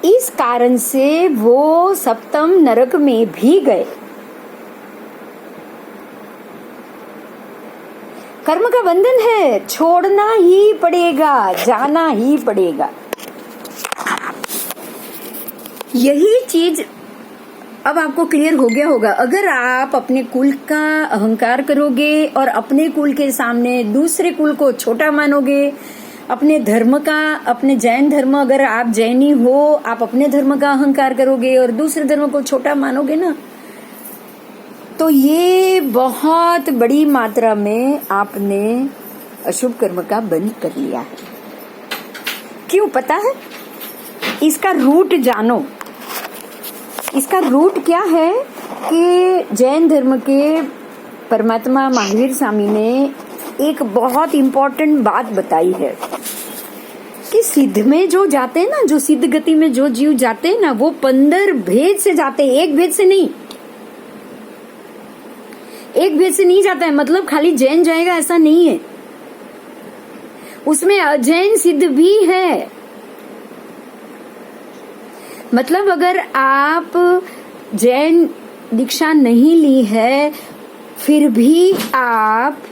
इस कारण से वो सप्तम नरक में भी गए। कर्म का बंधन है, छोड़ना ही पड़ेगा, जाना ही पड़ेगा। यही चीज अब आपको क्लियर हो गया होगा। अगर आप अपने कुल का अहंकार करोगे और अपने कुल के सामने दूसरे कुल को छोटा मानोगे, अपने धर्म का, अपने जैन धर्म, अगर आप जैनी हो, आप अपने धर्म का अहंकार करोगे और दूसरे धर्म को छोटा मानोगे ना, तो ये बहुत बड़ी मात्रा में आपने अशुभ कर्म का बंध कर लिया है। क्यों पता है? इसका रूट जानो। इसका रूट क्या है कि जैन धर्म के परमात्मा महावीर स्वामी ने एक बहुत इंपॉर्टेंट बात बताई है कि सिद्ध में जो जाते हैं ना, जो सिद्ध गति में जो जीव जाते हैं ना, वो 15 भेद से जाते हैं, एक भेद से नहीं। एक भेद से नहीं जाता है मतलब खाली जैन जाएगा ऐसा नहीं है, उसमें अजैन सिद्ध भी है। मतलब अगर आप जैन दीक्षा नहीं ली है फिर भी आप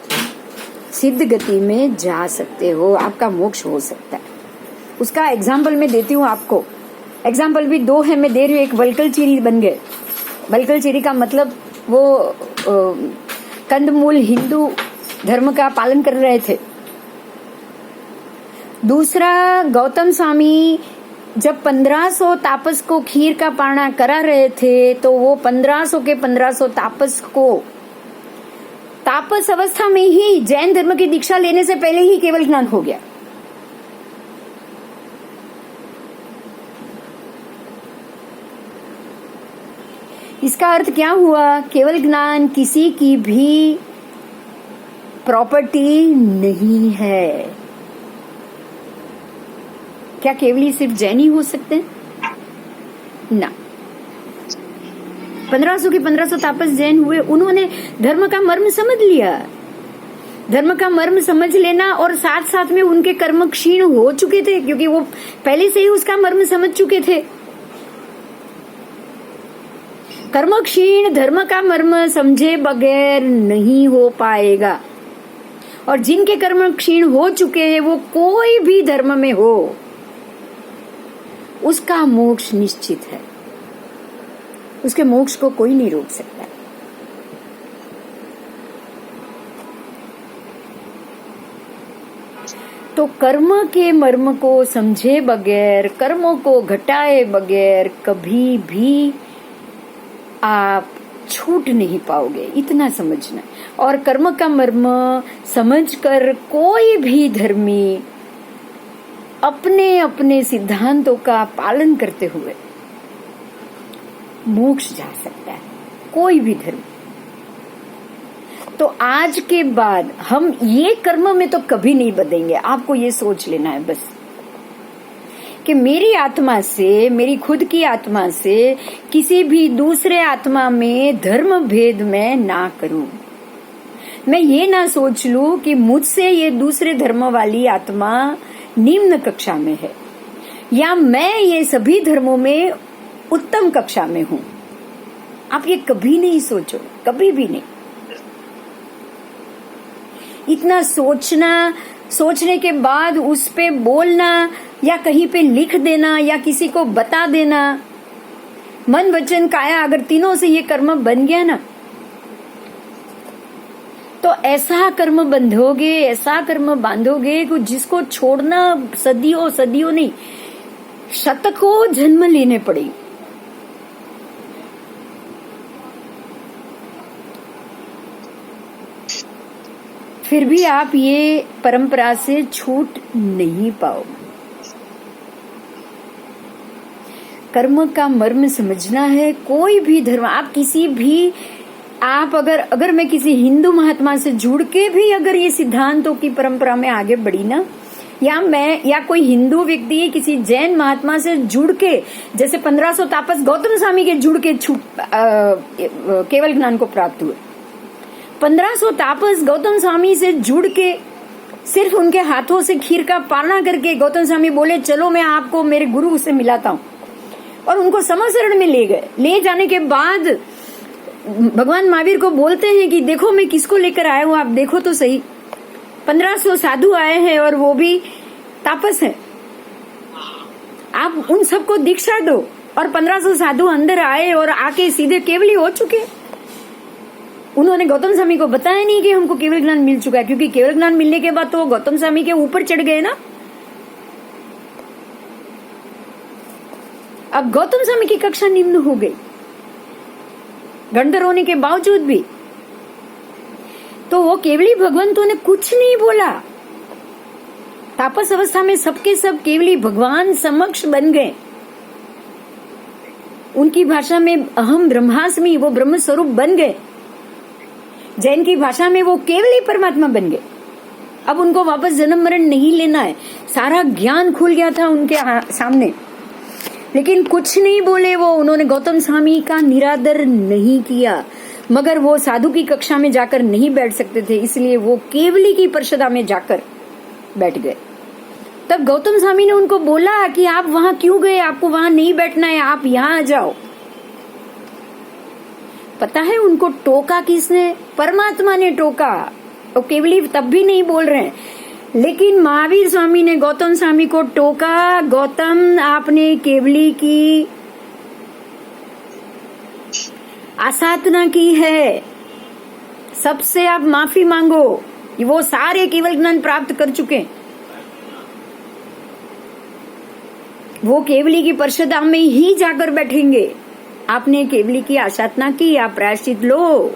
सिद्ध गति में जा सकते हो, आपका मोक्ष हो सकता है। उसका एग्जाम्पल मैं देती हूँ आपको। एग्जाम्पल भी 2 है, मैं दे रही हूँ। एक वल्कलचेरी बन गए। वल्कलचेरी का मतलब वो कंदमूल हिंदू धर्म का पालन कर रहे थे। दूसरा, गौतम स्वामी जब 1500 तापस को खीर का पाना करा रहे थे तो वो 1500 के 1500 तापस को तापस अवस्था में ही जैन धर्म की दीक्षा लेने से पहले ही केवल ज्ञान हो गया। इसका अर्थ क्या हुआ? केवल ज्ञान किसी की भी प्रॉपर्टी नहीं है। क्या केवली सिर्फ जैन ही हो सकते हैं? ना। 1500 के 1500 तापस जैन हुए, उन्होंने धर्म का मर्म समझ लिया। धर्म का मर्म समझ लेना और साथ साथ में उनके कर्म क्षीण हो चुके थे क्योंकि वो पहले से ही उसका मर्म समझ चुके थे। कर्म क्षीण धर्म का मर्म समझे बगैर नहीं हो पाएगा। और जिनके कर्म क्षीण हो चुके हैं वो कोई भी धर्म में हो उसका मोक्ष निश्चित है। उसके मोक्ष को कोई नहीं रोक सकता। तो कर्म के मर्म को समझे बगैर, कर्मों को घटाए बगैर कभी भी आप छूट नहीं पाओगे, इतना समझना। और कर्म का मर्म समझकर कोई भी धर्मी अपने अपने सिद्धांतों का पालन करते हुए मोक्ष जा सकता है, कोई भी धर्म। तो आज के बाद हम ये कर्म में तो कभी नहीं बदलेंगे। आपको ये सोच लेना है बस कि मेरी आत्मा से, मेरी खुद की आत्मा से किसी भी दूसरे आत्मा में धर्म भेद में ना करूं। मैं ये ना सोच लूं कि मुझसे ये दूसरे धर्म वाली आत्मा निम्न कक्षा में है या मैं ये सभी धर्मों में उत्तम कक्षा में हूं। आप ये कभी नहीं सोचो, कभी भी नहीं। इतना सोचना, सोचने के बाद उस पे बोलना या कहीं पे लिख देना या किसी को बता देना, मन वचन काया अगर तीनों से ये कर्म बन गया ना, तो ऐसा कर्म बंधोगे, ऐसा कर्म बांधोगे कि जिसको छोड़ना सदियों सदियों नहीं, शतकों जन्म लेने पड़ेगी। फिर भी आप ये परंपरा से छूट नहीं पाओगे। कर्म का मर्म समझना है। कोई भी धर्म, आप किसी भी, आप अगर मैं किसी हिंदू महात्मा से जुड़ के भी अगर ये सिद्धांतों की परंपरा में आगे बढ़ी ना, या मैं या कोई हिंदू व्यक्ति किसी जैन महात्मा से जुड़ के, जैसे 1500 तापस गौतम स्वामी के जुड़ के केवल ज्ञान को प्राप्त हुए। 1500 तापस गौतम स्वामी से जुड़ के सिर्फ उनके हाथों से खीर का पालना करके गौतम स्वामी बोले चलो मैं आपको मेरे गुरु से मिलाता हूँ। और उनको समशरण में ले गए। ले जाने के बाद भगवान महावीर को बोलते हैं कि देखो मैं किसको लेकर आया हूं, आप देखो तो सही। 1500 साधु आए हैं और वो भी तापस है, आप उन सबको दीक्षा दो। और 1500 साधु अंदर आए और आके सीधे केवली हो चुके। उन्होंने गौतम स्वामी को बताया नहीं कि हमको केवल ज्ञान मिल चुका है, क्योंकि केवल ज्ञान मिलने के बाद तो गौतम स्वामी के ऊपर चढ़ गए ना। अब गौतम स्वामी की कक्षा निम्न हो गई गणधर होने के बावजूद भी। तो वो केवली भगवंतों ने कुछ नहीं बोला। तापस अवस्था में सबके सब केवली भगवान समक्ष बन गए। उनकी भाषा में अहम ब्रह्मास्मि, वो ब्रह्म स्वरूप बन गए। जैन की भाषा में वो केवली परमात्मा बन गए। अब उनको वापस जन्म मरण नहीं लेना है, सारा ज्ञान खुल गया था उनके सामने, लेकिन कुछ नहीं बोले वो। उन्होंने गौतम स्वामी का निरादर नहीं किया, मगर वो साधु की कक्षा में जाकर नहीं बैठ सकते थे, इसलिए वो केवली की परिषदा में जाकर बैठ गए। तब गौतम स्वामी ने उनको बोला कि आप वहां क्यों गए, आपको वहां नहीं बैठना है, आप यहां आ जाओ। पता है उनको टोका किसने? परमात्मा ने टोका। वो केवली तब भी नहीं बोल रहे हैं, लेकिन महावीर स्वामी ने गौतम स्वामी को टोका, गौतम आपने केवली की आसाधना की है, सबसे आप माफी मांगो। वो सारे केवल ज्ञान प्राप्त कर चुके, वो केवली की परिषदा में ही जाकर बैठेंगे। आपने केवली की आसाधना की, आप प्रायश्चित लो।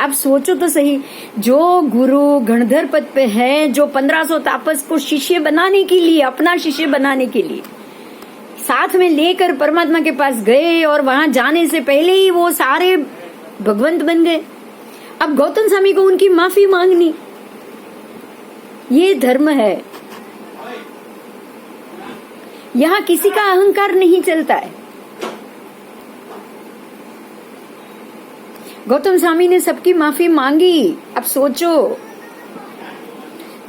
अब सोचो तो सही, जो गुरु गणधर पद पे है, जो 1500 तापस को शिष्य बनाने के लिए, अपना शिष्य बनाने के लिए साथ में लेकर परमात्मा के पास गए, और वहां जाने से पहले ही वो सारे भगवंत बन गए। अब गौतम स्वामी को उनकी माफी मांगनी, ये धर्म है। यहाँ किसी का अहंकार नहीं चलता है। गौतम स्वामी ने सबकी माफी मांगी। अब सोचो,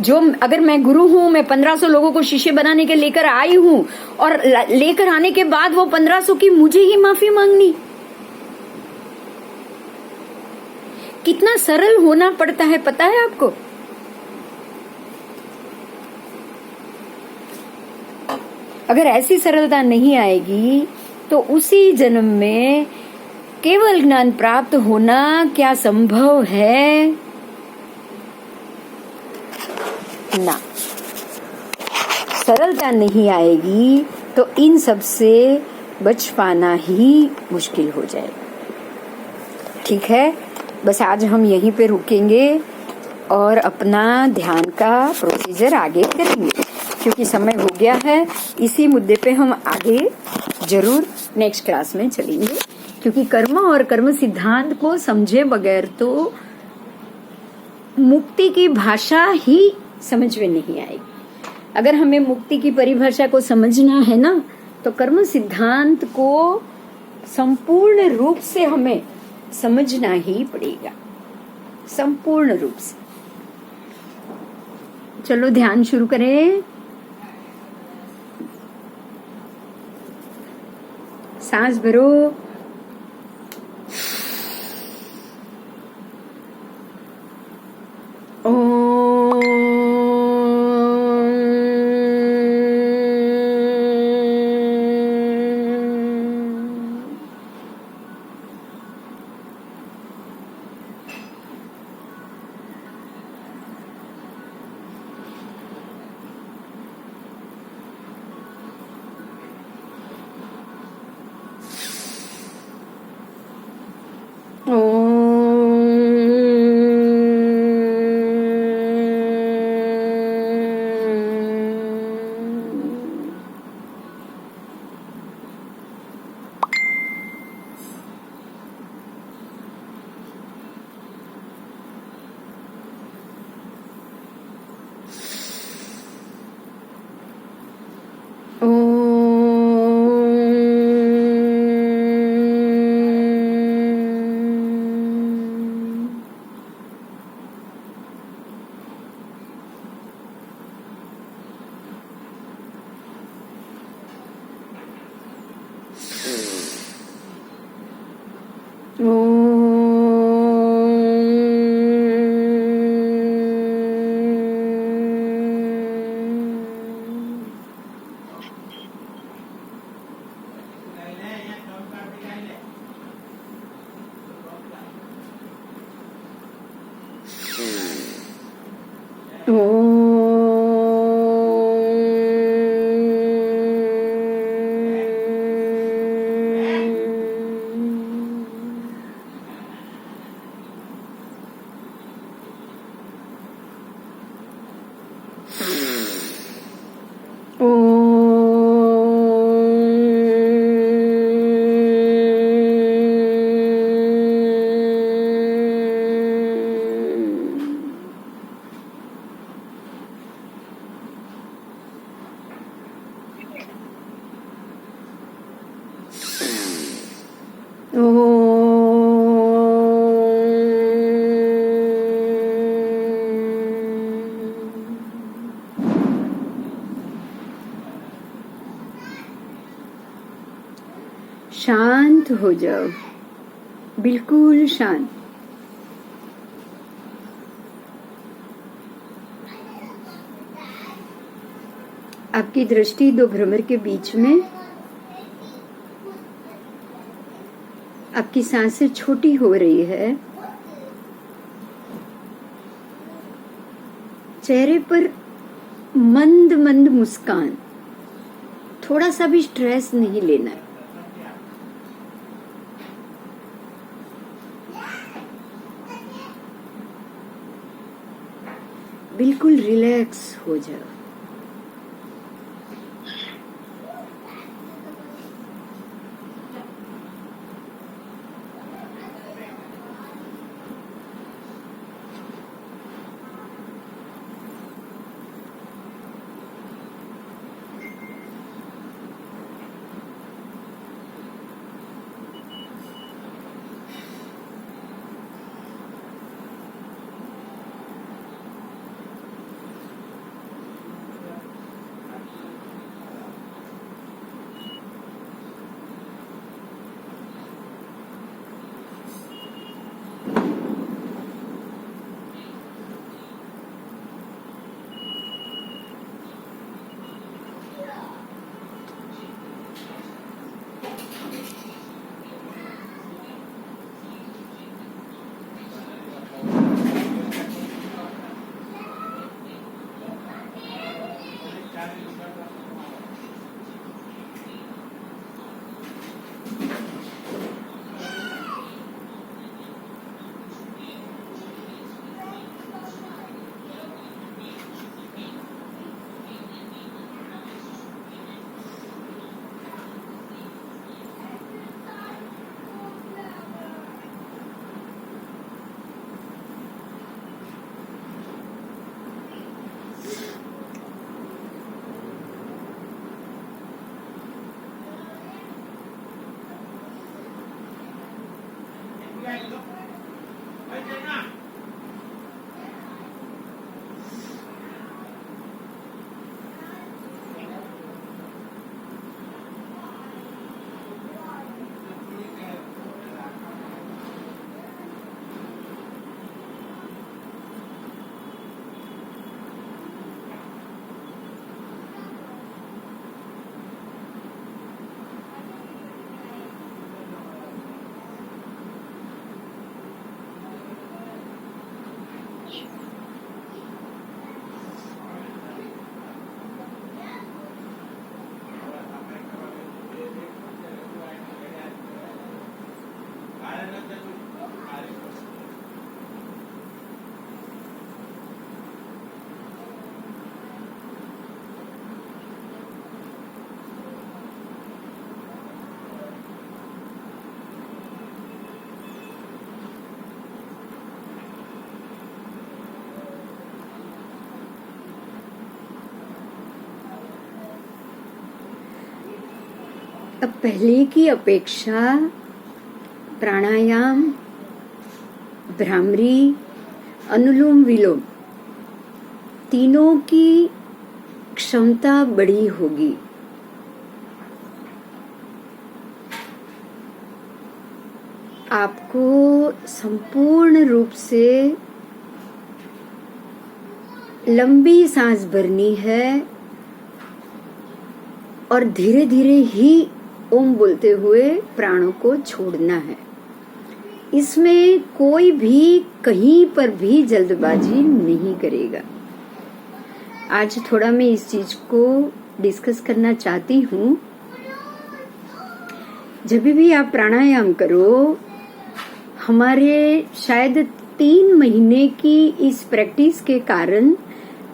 जो अगर मैं गुरु हूं, मैं 1500 लोगों को शिष्य बनाने के लेकर आई हूं, और लेकर आने के बाद वो 1500 की मुझे ही माफी मांगनी, कितना सरल होना पड़ता है, पता है आपको? अगर ऐसी सरलता नहीं आएगी तो उसी जन्म में केवल ज्ञान प्राप्त होना क्या संभव है? ना, सरलता नहीं आएगी तो इन सब से बच पाना ही मुश्किल हो जाएगा। ठीक है, बस आज हम यहीं पे रुकेंगे और अपना ध्यान का प्रोसीजर आगे करेंगे, क्योंकि समय हो गया है। इसी मुद्दे पे हम आगे जरूर नेक्स्ट क्लास में चलेंगे, क्योंकि कर्म और कर्म सिद्धांत को समझे बगैर तो मुक्ति की भाषा ही समझ में नहीं आएगी। अगर हमें मुक्ति की परिभाषा को समझना है ना, तो कर्म सिद्धांत को संपूर्ण रूप से हमें समझना ही पड़ेगा, संपूर्ण रूप से। चलो ध्यान शुरू करें। सांस भरो, शांत हो जाओ, बिल्कुल शांत। आपकी दृष्टि दो भ्रमर के बीच में, आपकी सांसें छोटी हो रही है, चेहरे पर मंद मंद मुस्कान, थोड़ा सा भी स्ट्रेस नहीं लेना। बिल्कुल रिलैक्स हो जाओ। अब पहले की अपेक्षा प्राणायाम, भ्रामरी, अनुलोम विलोम तीनों की क्षमता बड़ी होगी। आपको संपूर्ण रूप से लंबी सांस भरनी है और धीरे धीरे ही ओम बोलते हुए प्राणों को छोड़ना है। इसमें कोई भी कहीं पर भी जल्दबाजी नहीं करेगा। आज थोड़ा मैं इस चीज को डिस्कस करना चाहती हूँ। जब भी आप प्राणायाम करो, हमारे शायद 3 महीने की इस प्रैक्टिस के कारण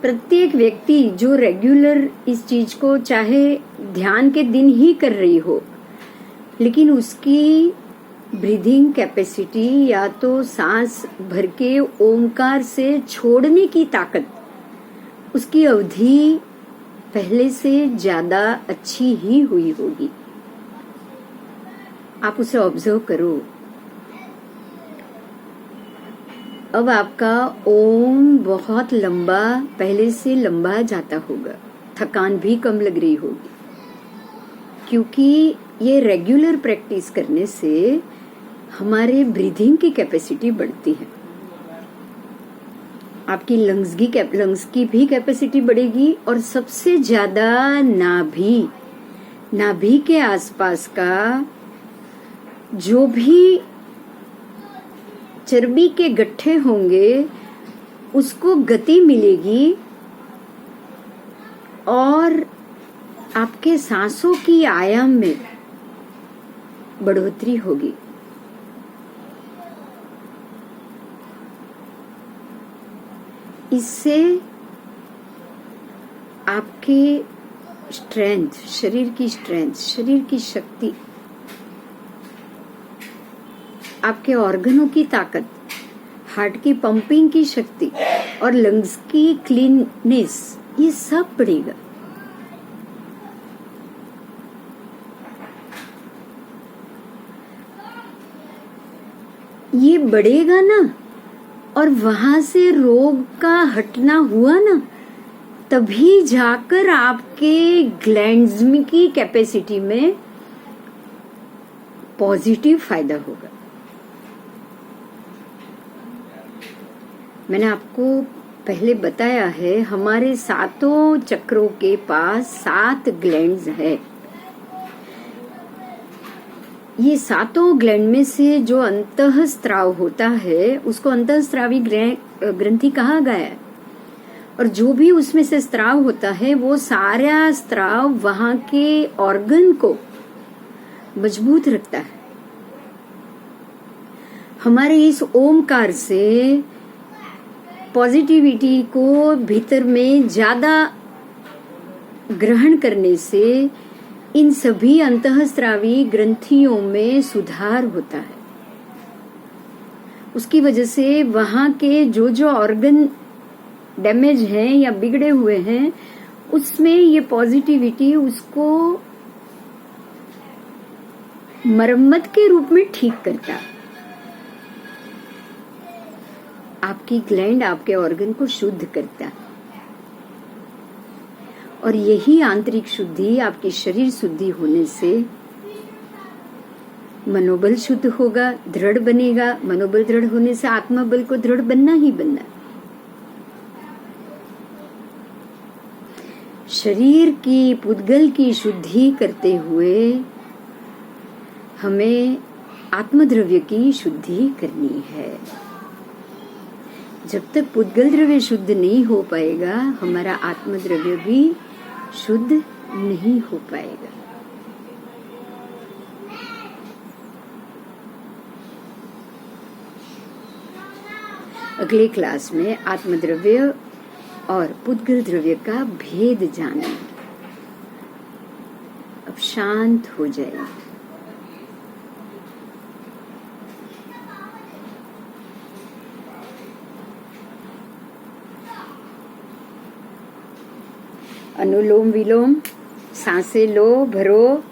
प्रत्येक व्यक्ति जो रेगुलर इस चीज को चाहे ध्यान के दिन ही कर रही हो, लेकिन उसकी ब्रीदिंग कैपेसिटी या तो सांस भर के ओमकार से छोड़ने की ताकत, उसकी अवधि पहले से ज्यादा अच्छी ही हुई होगी। आप उसे ऑब्जर्व करो। अब आपका ओम बहुत लंबा, पहले से लंबा जाता होगा, थकान भी कम लग रही होगी, क्योंकि ये रेगुलर प्रैक्टिस करने से हमारे ब्रीदिंग की कैपेसिटी बढ़ती है। आपकी लंग्स की भी कैपेसिटी बढ़ेगी और सबसे ज्यादा नाभि के आसपास का जो भी चर्बी के गट्ठे होंगे उसको गति मिलेगी और आपके सांसों की आयाम में बढ़ोतरी होगी। इससे आपके स्ट्रेंथ, शरीर की शक्ति, आपके ऑर्गनों की ताकत, हार्ट की पंपिंग की शक्ति और लंग्स की क्लीननेस, ये सब बढ़ेगा। ये बढ़ेगा ना, और वहां से रोग का हटना हुआ ना, तभी जाकर आपके ग्लैंड्स की कैपेसिटी में पॉजिटिव फायदा होगा। मैंने आपको पहले बताया है, हमारे 7 चक्रों के पास 7 ग्लैंड्स है। ये 7 ग्लैंड में से जो अंतःस्राव होता है उसको अंतःस्रावी ग्रंथि कहा गया है, और जो भी उसमें से स्राव होता है वो सारा स्राव वहां के ऑर्गन को मजबूत रखता है। हमारे इस ओमकार से पॉजिटिविटी को भीतर में ज्यादा ग्रहण करने से इन सभी अंतःस्रावी ग्रंथियों में सुधार होता है। उसकी वजह से वहां के जो ऑर्गन डैमेज हैं या बिगड़े हुए हैं, उसमें ये पॉजिटिविटी उसको मरम्मत के रूप में ठीक करता है। आपकी ग्लैंड, आपके ऑर्गन को शुद्ध करता है, और यही आंतरिक शुद्धि, आपकी शरीर शुद्धि होने से मनोबल शुद्ध होगा, दृढ़ बनेगा। मनोबल दृढ़ होने से आत्मबल को दृढ़ बनना ही बनना। शरीर की, पुद्गल की शुद्धि करते हुए हमें आत्मद्रव्य की शुद्धि करनी है। जब तक पुद्गल द्रव्य शुद्ध नहीं हो पाएगा, हमारा आत्मद्रव्य भी शुद्ध नहीं हो पाएगा। अगले क्लास में आत्मद्रव्य और पुद्गल द्रव्य का भेद जानेंगे। अब शांत हो जाइए। अनुलोम विलोम, सांसें लो, भरो।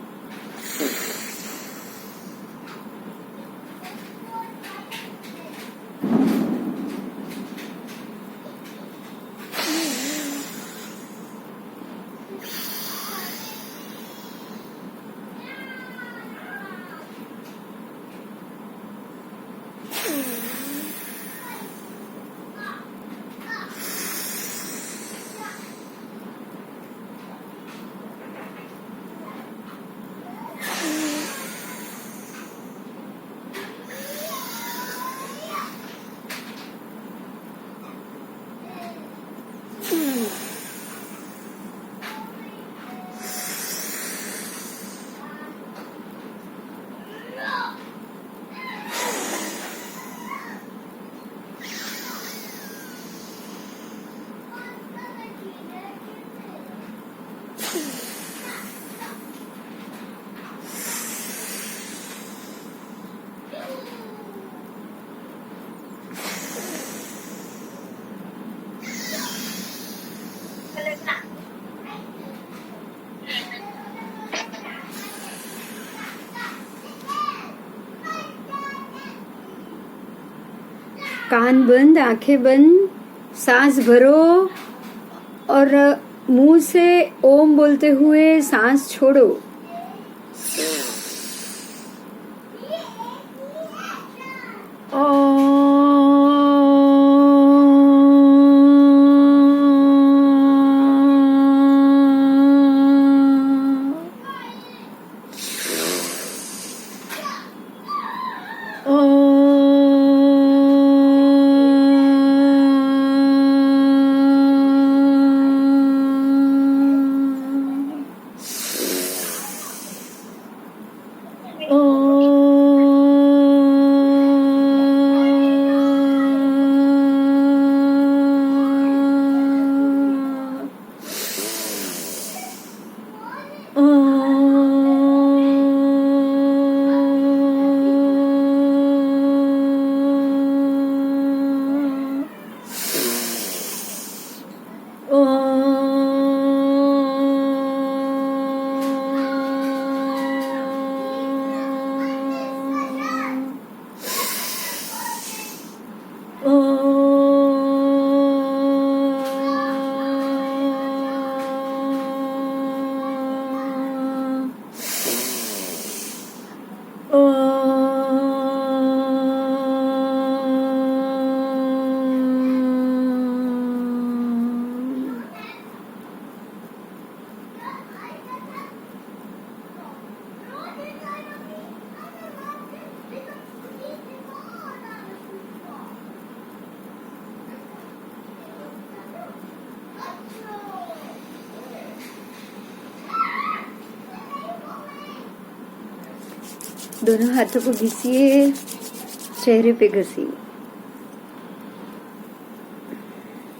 कान बंद, आंखें बंद, सांस भरो और मुंह से ओम बोलते हुए सांस छोड़ो। दोनों हाथों को घिसिए, चेहरे पे घसिए।